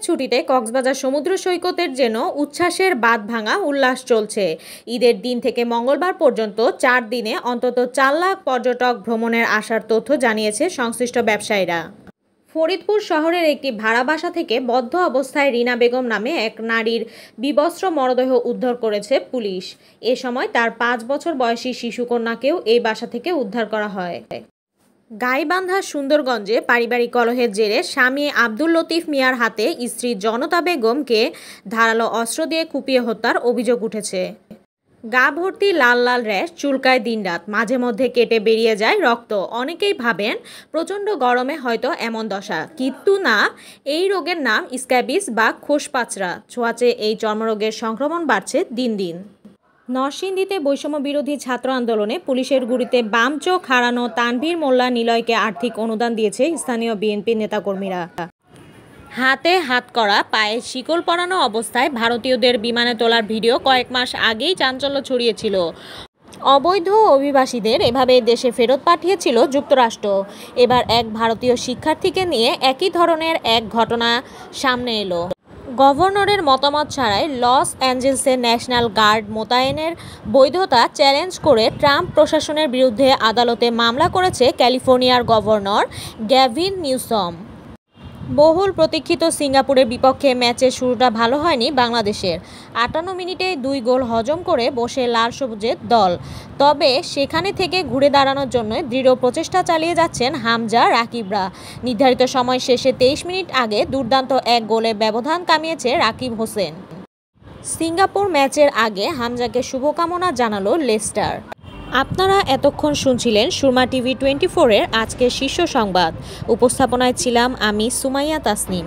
ছুটিতে কক্সবাজার সমুদ্র সৈকতের যেন উচ্ছ্বাসের বাঁধ ভাঙা উল্লাস চলছে। ঈদের দিন থেকে মঙ্গলবার পর্যন্ত 4 দিনে অন্তত 4 লাখ পর্যটক ভ্রমণের আসার তথ্য জানিয়েছে সংশ্লিষ্ট ব্যবসায়ীরা। ফরিদপুর শহরের একটি ভাড়া বাসা থেকে বদ্ধ অবস্থায় রিনা বেগম নামে এক নারীর বিবস্ত্র মরদেহ উদ্ধার করেছে পুলিশ। এ সময় তার 5 বছর বয়সী শিশুকন্যাকেও এই বাসা থেকে উদ্ধার করা হয়। গাইবান্ধা সুন্দরগঞ্জে পারিবারিক কলহের জেরে স্বামী আব্দুল লতিফ মিয়ার হাতে স্ত্রী জনতা বেগমকে ধারালো অস্ত্র দিয়ে কুপিয়ে হত্যার অভিযোগ উঠেছে। গা ভর্তি লাল লাল র্যাশ চুলকায় দিনরাত, মাঝে মধ্যে কেটে বেরিয়ে যায় রক্ত। অনেকেই ভাবেন প্রচণ্ড গরমে হয়তো এমন দশা, কিন্তু না, এই রোগের নাম স্ক্যাবিস বা খোসপাচড়া। ছোঁয়াচে এই চর্মরোগের সংক্রমণ বাড়ছে দিন দিন। নরসিংদীতে বৈষম্য বিরোধী ছাত্র আন্দোলনে পুলিশের গুলিতে বাম চোখ হারানো তানভীর মোল্লা নিলয়কে আর্থিক অনুদান দিয়েছে স্থানীয় বিএনপি নেতাকর্মীরা। হাতে হাত করা, পায়ে শিকল পরানো অবস্থায় ভারতীয়দের বিমানে তোলার ভিডিও কয়েক মাস আগেই চাঞ্চল্য ছড়িয়েছিল। অবৈধ অভিবাসীদের এভাবে দেশে ফেরত পাঠিয়েছিল যুক্তরাষ্ট্র। এবার এক ভারতীয় শিক্ষার্থীকে নিয়ে একই ধরনের এক ঘটনা সামনে এলো। গভর্নরের মতামত ছাড়াই লস অ্যাঞ্জেলসে ন্যাশনাল গার্ড মোতায়েনের বৈধতা চ্যালেঞ্জ করে ট্রাম্প প্রশাসনের বিরুদ্ধে আদালতে মামলা করেছে ক্যালিফোর্নিয়ার গভর্নর গ্যাভিন নিউসম। বহুল প্রতীক্ষিত সিঙ্গাপুরের বিপক্ষে ম্যাচের শুরুটা ভালো হয়নি বাংলাদেশের। 58 মিনিটে 2 গোল হজম করে বসে লাল সবুজের দল। তবে সেখানে থেকে ঘুরে দাঁড়ানোর জন্য দৃঢ় প্রচেষ্টা চালিয়ে যাচ্ছেন হামজা রাকিবরা। নির্ধারিত সময় শেষে 23 মিনিট আগে দুর্দান্ত এক গোলে ব্যবধান কমিয়েছে রাকিব হোসেন। সিঙ্গাপুর ম্যাচের আগে হামজাকে শুভকামনা জানালো লেস্টার। আপনারা এতক্ষণ শুনছিলেন সুরমা টিভি 24-এর আজকের শীর্ষ সংবাদ। উপস্থাপনায় ছিলাম আমি সুমাইয়া তাসনিম।